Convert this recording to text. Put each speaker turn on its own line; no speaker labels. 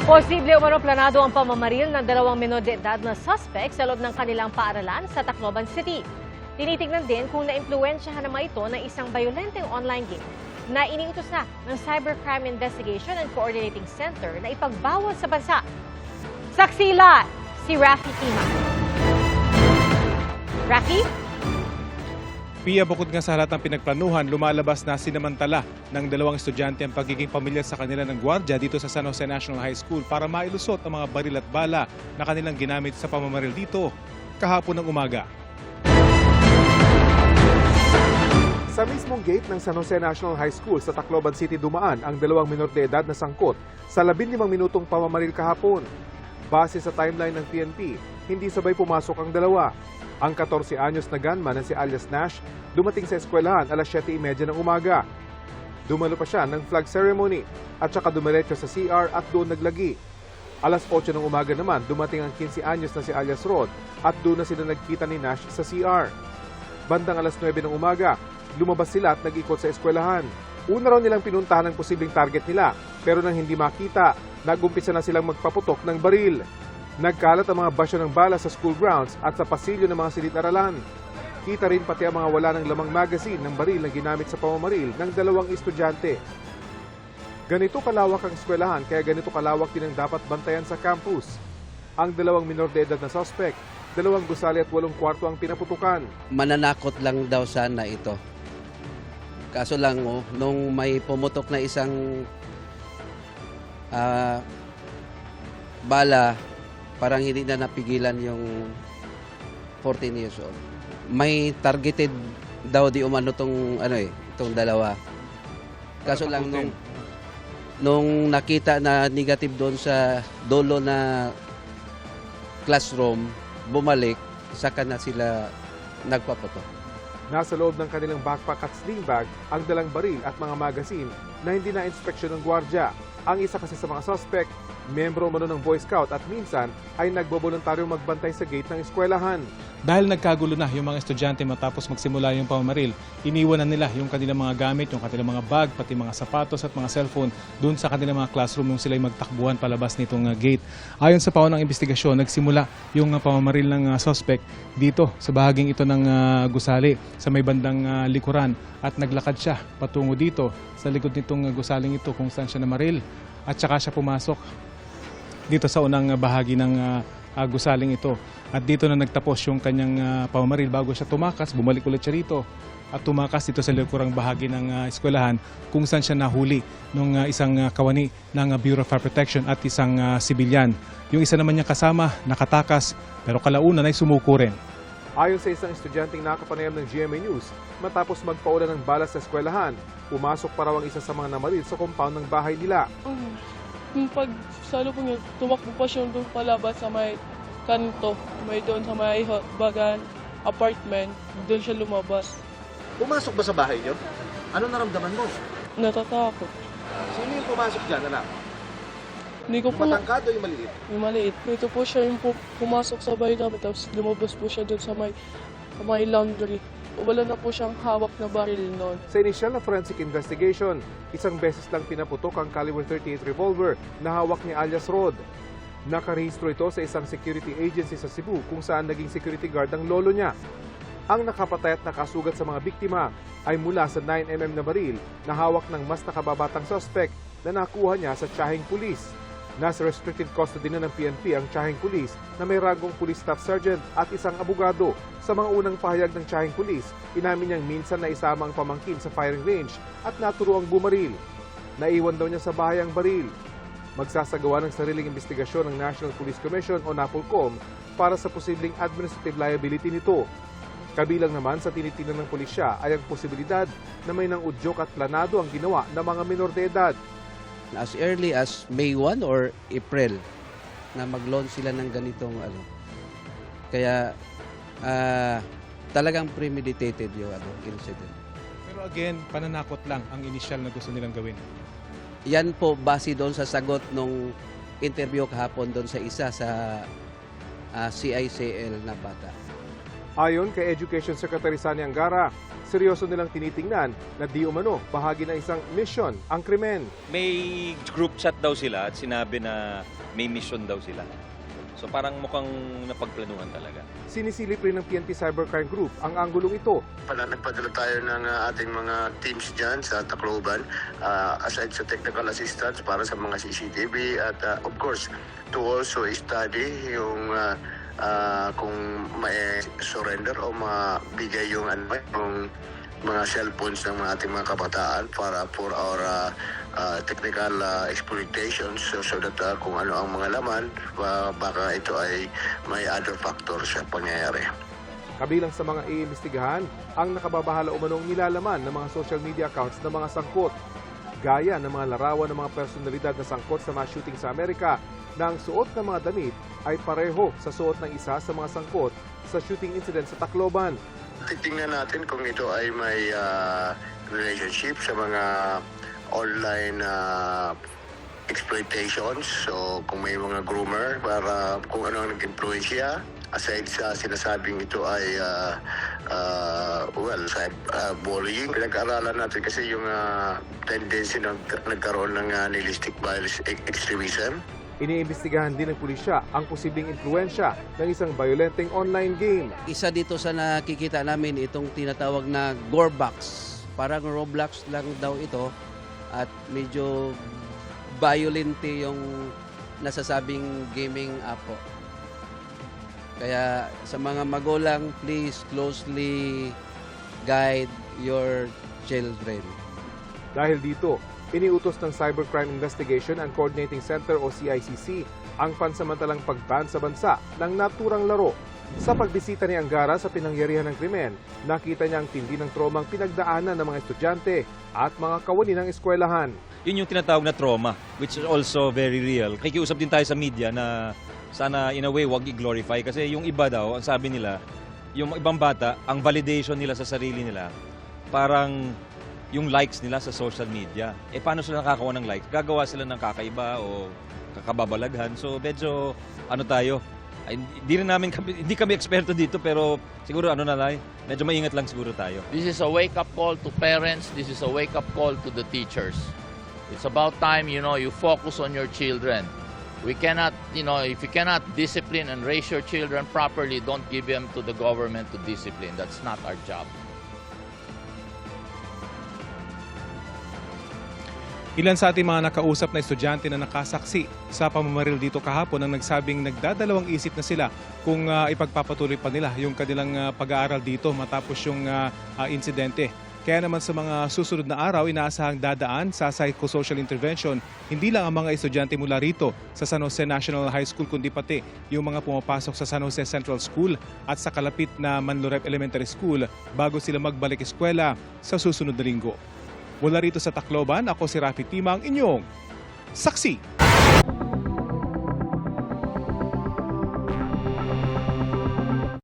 Posible umano planado ang pamamaril ng dalawang menor de edad na suspect sa loob ng kanilang paaralan sa Tacloban City. Tinitignan din kung naimpluwensyahan naman ito ng isang bayolenteng online game na iniutos na ng Cybercrime Investigation and Coordinating Center na ipagbawal sa bansa. Saksila, si Rafi Tima. Rafi?
Pia, bukod nga sa lahat ng pinagplanuhan, lumalabas na sinamantala ng dalawang estudyante ang pagiging pamilyar sa kanila ng gwardya dito sa San Jose National High School para mailusot ang mga baril at bala na kanilang ginamit sa pamamaril dito kahapon ng umaga.
Sa mismong gate ng San Jose National High School sa Tacloban City dumaan ang dalawang minor de edad na sangkot sa 15 minutong pamamaril kahapon. Base sa timeline ng PNP, hindi sabay pumasok ang dalawa. Ang 14 anyos na gunman na si alias Nash dumating sa eskwelahan alas 7:30 ng umaga. Dumalo pa siya ng flag ceremony at saka dumiretso sa CR at doon naglagi. Alas 8 ng umaga naman dumating ang 15 anyos na si alias Rod at doon na sila nagkita ni Nash sa CR. Bandang alas 9 ng umaga, lumabas sila at nag-ikot sa eskwelahan. Una raw nilang pinuntahan ang posibleng target nila pero nang hindi makita, nag-umpisa na silang magpaputok ng baril. Nagkalat ang mga basyo ng bala sa school grounds at sa pasilyo ng mga silid-aralan. Kita rin pati ang mga wala ng lamang magazine ng baril na ginamit sa pamamaril ng dalawang estudyante. Ganito kalawak ang eskwelahan kaya ganito kalawak din ang dapat bantayan sa campus. Ang dalawang minor de edad na suspect, 2 gusali at 8 kwarto ang pinaputukan.
Mananakot lang daw sana ito. Kaso lang, nung may pumutok na isang bala, parang hindi na napigilan yung 14 years old. May targeted daw di umano itong dalawa. Kaso lang nung nakita na negative doon sa dulo na classroom, bumalik, saka na sila nagpaputok.
Nasa loob ng kanilang backpack at sling bag ang dalang baril at mga magazine na hindi na-inspeksyon ng gwardya. Ang isa kasi sa mga suspect, miyembro umano ng Boy Scout at minsan ay nagboboluntaryong magbantay sa gate ng eskwelahan.
Dahil nagkagulo na yung mga estudyante matapos magsimula yung pamamaril, iniwan na nila yung kanilang mga gamit, yung kanilang mga bag, pati mga sapatos at mga cellphone doon sa kanilang mga classroom nung sila'y magtakbuhan palabas nitong gate. Ayon sa paunang investigasyon, nagsimula yung pamamaril ng suspect dito sa bahaging ito ng gusali sa may bandang likuran at naglakad siya patungo dito sa likod nitong gusaling ito kung saan siya namaril at saka siya pumasok dito sa unang bahagi ng gusaling ito. At dito na nagtapos yung kanyang pamamaril bago siya tumakas, bumalik ulit siya rito at tumakas dito sa likurang bahagi ng eskwelahan kung saan siya nahuli ng isang kawani ng Bureau of Fire Protection at isang sibilyan. Yung isa naman niya kasama nakatakas pero kalaunan ay sumuko rin.
Ayon sa isang estudyanteng nakapanayam ng GMA News, matapos magpaulan ng bala sa eskwelahan, pumasok pa raw ang isa sa mga namaril sa compound ng bahay nila.
Yung pag salubong niya, tumakbo pa siya doon palabas sa may kanto, may doon sa may bagan, apartment, doon siya lumabas.
Pumasok ba sa bahay niyo? Ano naramdaman mo?
Natatakot.
Sino yung pumasok dyan, anak?
Hindi ko po
Matangkado yung maliit?
yung maliit. Ito po siya yung pumasok sa bahay namin, tapos lumabas po siya doon sa may laundry. Wala na po siyang hawak na baril noon.
Sa inisyal na forensic investigation, isang beses lang pinaputok ang caliber 38 revolver na hawak ni alias Rod. Nakarehistro ito sa isang security agency sa Cebu kung saan naging security guard ang lolo niya. Ang nakapatay at nakasugat sa mga biktima ay mula sa 9mm na baril na hawak ng mas nakababatang suspect na nakuha niya sa tiyaheng pulis. Nasa restricted custody na ng PNP ang tiyaheng pulis na may rangong police staff sergeant at isang abogado. Sa mga unang pahayag ng tiyaheng pulis, inamin niyang minsan na isama ang pamangkin sa firing range at naturuang bumaril. Naiwan daw niya sa bahay ang baril. Magsasagawa ng sariling investigasyon ng National Police Commission o NAPOLCOM para sa posibleng administrative liability nito. Kabilang naman sa tinitingnan ng pulisya ay ang posibilidad na may nang udyok at planado ang ginawa ng mga minor de edad.
As early as May 1 or April na mag-launch sila ng ganitong Kaya talagang premeditated yung incident.
Pero again, pananakot lang ang inisyal na gusto nilang gawin.
Yan po base doon sa sagot nung interview kahapon doon sa isa sa CICL na bata.
Ayon kay Education Secretary Sani Angara, seryoso nilang tinitingnan na di umano bahagi ng isang mission ang krimen.
May group chat daw sila at sinabi na may mission daw sila. So parang mukhang napagplanuhan talaga.
Sinisilip rin ng PNP Cybercrime Group ang anggulong ito.
Nagpadala tayo ng ating mga teams dyan sa Tacloban, aside sa technical assistance para sa mga CCTV at of course to also study yung kung may surrender o mabigay yung mga cellphones ng ating mga kabataan para for our technical exploitation so that kung ano ang mga laman, baka ito ay may other factors sa pangyayari.
Kabilang sa mga iimbestigahan ang nakababahala umanong nilalaman ng mga social media accounts ng mga sangkot. Gaya ng mga larawan ng mga personalidad na sangkot sa mass shooting sa Amerika na ang suot ng mga damit ay pareho sa suot ng isa sa mga sangkot sa shooting incident sa Tacloban.
Titingnan natin kung ito ay may relationship sa mga online exploitations. So kung may mga groomer para kung ano ang nag-influensya aside sa sinasabing ito ay bullying. Pinag-aralan natin kasi yung tendency na nagkaroon ng nihilistic violence extremism.
Iniimbestigahan din ng pulisya ang posibleng impluensya ng isang violenteng online game.
Isa dito sa nakikita namin itong tinatawag na Gorebox. Parang Roblox lang daw ito at medyo violente yung nasasabing gaming app po. Kaya sa mga magulang, please closely guide your children.
Dahil dito, iniutos ng Cybercrime Investigation and Coordinating Center o CICC ang pansamantalang pag-ban sa bansa ng naturang laro. Sa pagbisita ni Angara sa pinangyarihan ng krimen, nakita niya ang tindi ng tromang pinagdaanan ng mga estudyante at mga kawani ng eskwelahan.
Yun yung tinatawag na trauma, which is also very real. Nakikiusap din tayo sa media na sana in a way wag i-glorify kasi yung iba daw, ang sabi nila, yung ibang bata, ang validation nila sa sarili nila, parang yung likes nila sa social media. Paano sila nakakakuha ng likes? Gagawa sila ng kakaiba o kakababalaghan. So medyo tayo, hindi kami eksperto dito pero siguro medyo maingat lang siguro tayo.
This is a wake-up call to parents. This is a wake-up call to the teachers. It's about time, you focus on your children. We cannot, if you cannot discipline and raise your children properly, don't give them to the government to discipline. That's not our job.
Ilan sa ating mga nakausap na estudyante na nakasaksi sa pamamaril dito kahapon ang nagsabing nagdadalawang isip na sila kung ipagpapatuloy pa nila yung kanilang pag-aaral dito matapos yung insidente. Kaya naman sa mga susunod na araw, inaasahang dadaan sa psychosocial intervention hindi lang ang mga estudyante mula rito sa San Jose National High School kundi pati yung mga pumapasok sa San Jose Central School at sa kalapit na Manlurep Elementary School bago sila magbalik eskwela sa susunod na linggo. Mula rito sa Tacloban, ako si Rafi Timang, inyong saksi.